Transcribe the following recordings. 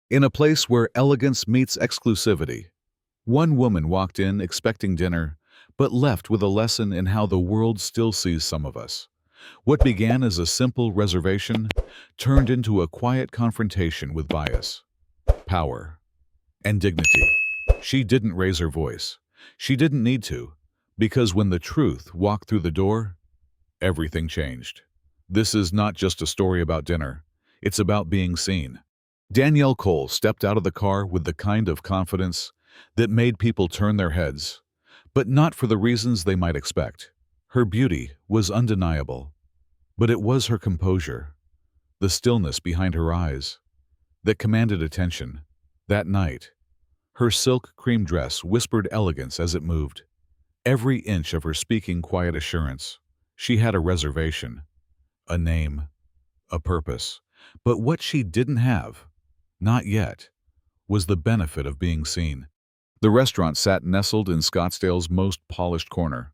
In a place where elegance meets exclusivity, one woman walked in expecting dinner, but left with a lesson in how the world still sees some of us. What began as a simple reservation turned into a quiet confrontation with bias, power, and dignity. She didn't raise her voice. She didn't need to, because when the truth walked through the door, everything changed. This is not just a story about dinner. It's about being seen. Danielle Cole stepped out of the car with the kind of confidence that made people turn their heads, but not for the reasons they might expect. Her beauty was undeniable, but it was her composure, the stillness behind her eyes, that commanded attention. That night, her silk cream dress whispered elegance as it moved. Every inch of her speaking quiet assurance. She had a reservation, a name, a purpose. But what she didn't have, not yet, was the benefit of being seen. The restaurant sat nestled in Scottsdale's most polished corner,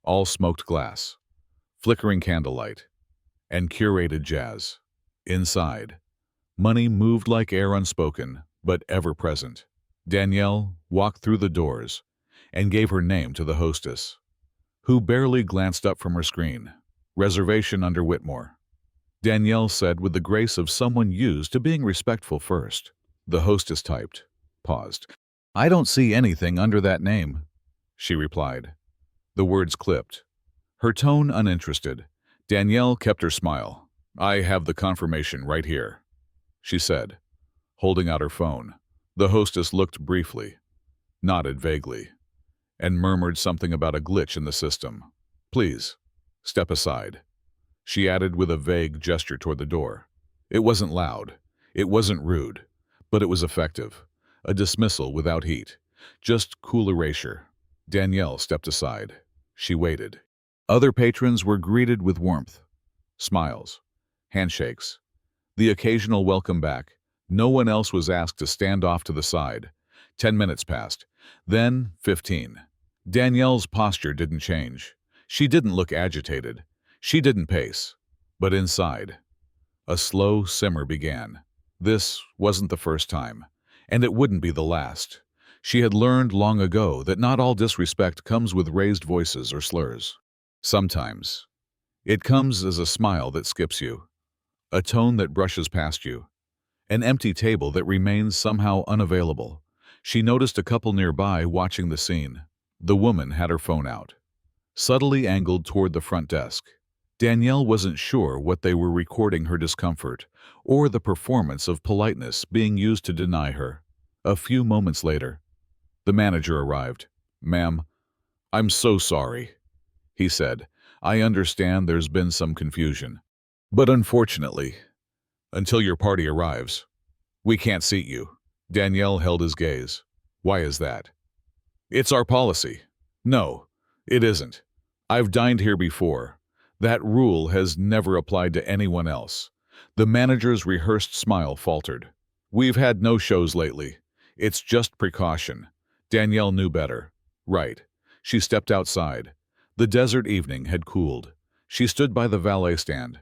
all smoked glass, flickering candlelight, and curated jazz. Inside, money moved like air, unspoken, but ever present. Danielle walked through the doors and gave her name to the hostess, who barely glanced up from her screen. Reservation under Whitmore. Danielle said with the grace of someone used to being respectful first. The hostess typed, paused. "I don't see anything under that name," she replied. The words clipped, her tone uninterested. Danielle kept her smile. "I have the confirmation right here," she said, holding out her phone. The hostess looked briefly, nodded vaguely, and murmured something about a glitch in the system. "Please, step aside," she added with a vague gesture toward the door. It wasn't loud, it wasn't rude, but it was effective. A dismissal without heat, just cool erasure. Danielle stepped aside. She waited. Other patrons were greeted with warmth, smiles, handshakes, the occasional welcome back. No one else was asked to stand off to the side. 10 minutes passed, then 15. Danielle's posture didn't change. She didn't look agitated. She didn't pace. But inside, a slow simmer began. This wasn't the first time, and it wouldn't be the last. She had learned long ago that not all disrespect comes with raised voices or slurs. Sometimes, it comes as a smile that skips you, a tone that brushes past you, an empty table that remains somehow unavailable. She noticed a couple nearby watching the scene. The woman had her phone out, subtly angled toward the front desk. Danielle wasn't sure what they were recording, her discomfort, or the performance of politeness being used to deny her. A few moments later, the manager arrived. "Ma'am, I'm so sorry," he said. "I understand there's been some confusion. But unfortunately, until your party arrives, we can't seat you." Danielle held his gaze. "Why is that?" "It's our policy." "No, it isn't. I've dined here before. That rule has never applied to anyone else." The manager's rehearsed smile faltered. "We've had no shows lately. It's just precaution." Danielle knew better. Right. She stepped outside. The desert evening had cooled. She stood by the valet stand,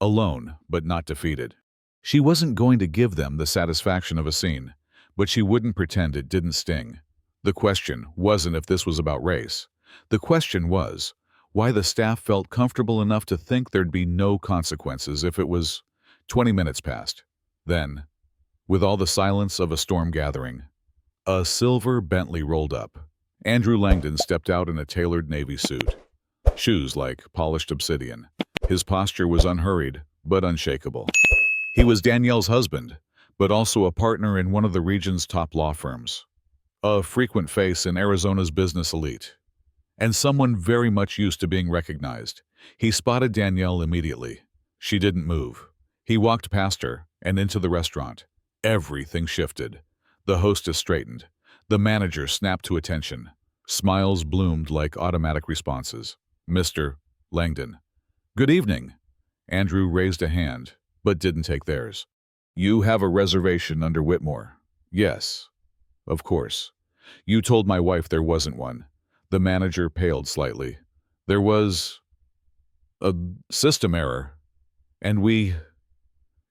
alone but not defeated. She wasn't going to give them the satisfaction of a scene, but she wouldn't pretend it didn't sting. The question wasn't if this was about race. The question was why the staff felt comfortable enough to think there'd be no consequences if it was. 20 minutes passed. Then, with all the silence of a storm gathering, a silver Bentley rolled up. Andrew Langdon stepped out in a tailored navy suit, shoes like polished obsidian. His posture was unhurried, but unshakable. He was Danielle's husband, but also a partner in one of the region's top law firms, a frequent face in Arizona's business elite, and someone very much used to being recognized. He spotted Danielle immediately. She didn't move. He walked past her and into the restaurant. Everything shifted. The hostess straightened. The manager snapped to attention. Smiles bloomed like automatic responses. "Mr. Langdon." "Good evening." Andrew raised a hand, but didn't take theirs. "You have a reservation under Whitmore." "Yes, of course. You told my wife there wasn't one." The manager paled slightly. "There was a system error, and we—"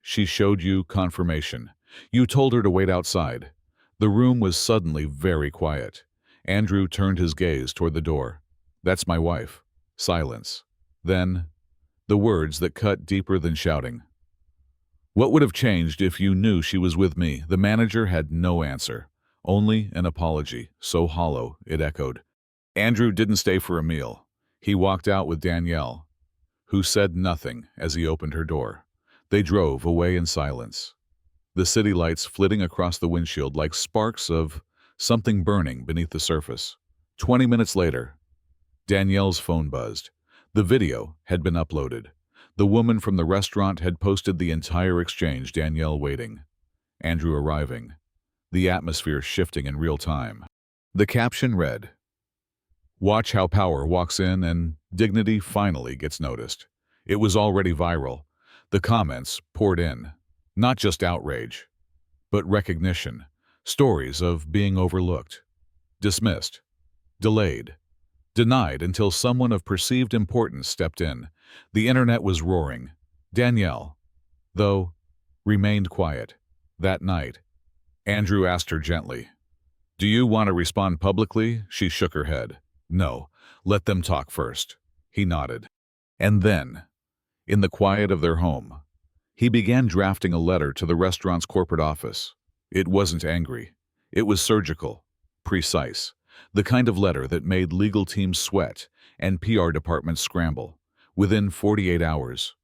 "She showed you confirmation." You told her to wait outside. The room was suddenly very quiet. Andrew turned his gaze toward the door. That's my wife. Silence. Then, the words that cut deeper than shouting. What would have changed if you knew she was with me? The manager had no answer. Only an apology, so hollow it echoed. Andrew didn't stay for a meal. He walked out with Danielle, who said nothing as he opened her door. They drove away in silence, the city lights flitting across the windshield like sparks of something burning beneath the surface. 20 minutes later, Danielle's phone buzzed. The video had been uploaded. The woman from the restaurant had posted the entire exchange, Danielle waiting, Andrew arriving, the atmosphere shifting in real time. The caption read, "Watch how power walks in and dignity finally gets noticed." It was already viral. The comments poured in, not just outrage, but recognition, stories of being overlooked, dismissed, delayed, denied until someone of perceived importance stepped in. The internet was roaring. Danielle, though, remained quiet. That night, Andrew asked her gently, "Do you want to respond publicly?" She shook her head. "No, let them talk first." He nodded. And then, in the quiet of their home, he began drafting a letter to the restaurant's corporate office. It wasn't angry. It was surgical, precise, the kind of letter that made legal teams sweat and PR departments scramble. Within 48 hours,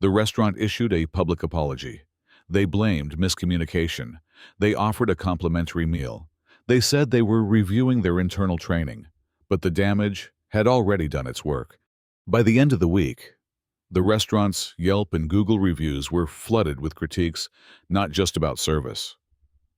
the restaurant issued a public apology. They blamed miscommunication. They offered a complimentary meal. They said they were reviewing their internal training, but the damage had already done its work. By the end of the week, the restaurant's Yelp and Google reviews were flooded with critiques, not just about service,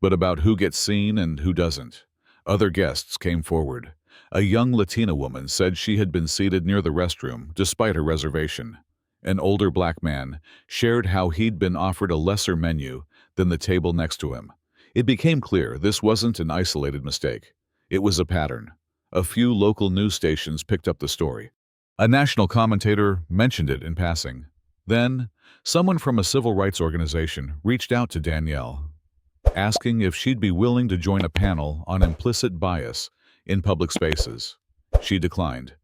but about who gets seen and who doesn't. Other guests came forward. A young Latina woman said she had been seated near the restroom despite her reservation. An older black man shared how he'd been offered a lesser menu than the table next to him. It became clear this wasn't an isolated mistake. It was a pattern. A few local news stations picked up the story. A national commentator mentioned it in passing. Then, someone from a civil rights organization reached out to Danielle, asking if she'd be willing to join a panel on implicit bias in public spaces. She declined,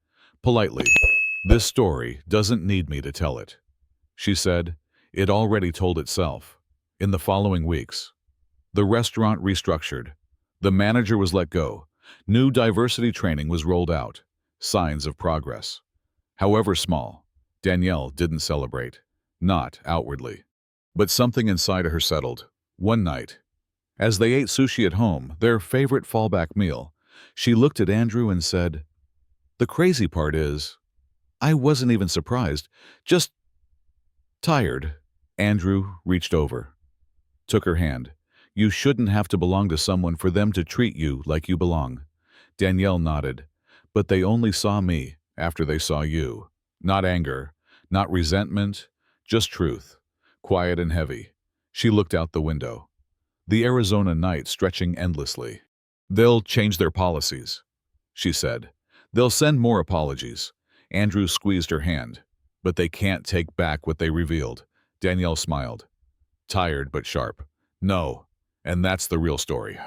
politely. "This story doesn't need me to tell it." She said, "It already told itself." In the following weeks, the restaurant restructured. The manager was let go. New diversity training was rolled out. Signs of progress. However small, Danielle didn't celebrate. Not outwardly. But something inside her settled. One night, as they ate sushi at home, their favorite fallback meal, she looked at Andrew and said, "The crazy part is, I wasn't even surprised, just tired." Andrew reached over, took her hand. "You shouldn't have to belong to someone for them to treat you like you belong." Danielle nodded. "But they only saw me after they saw you. Not anger, not resentment, just truth, quiet and heavy." She looked out the window. The Arizona night stretching endlessly. "They'll change their policies," she said. "They'll send more apologies." Andrew squeezed her hand. "But they can't take back what they revealed." Danielle smiled, tired but sharp. "No, and that's the real story."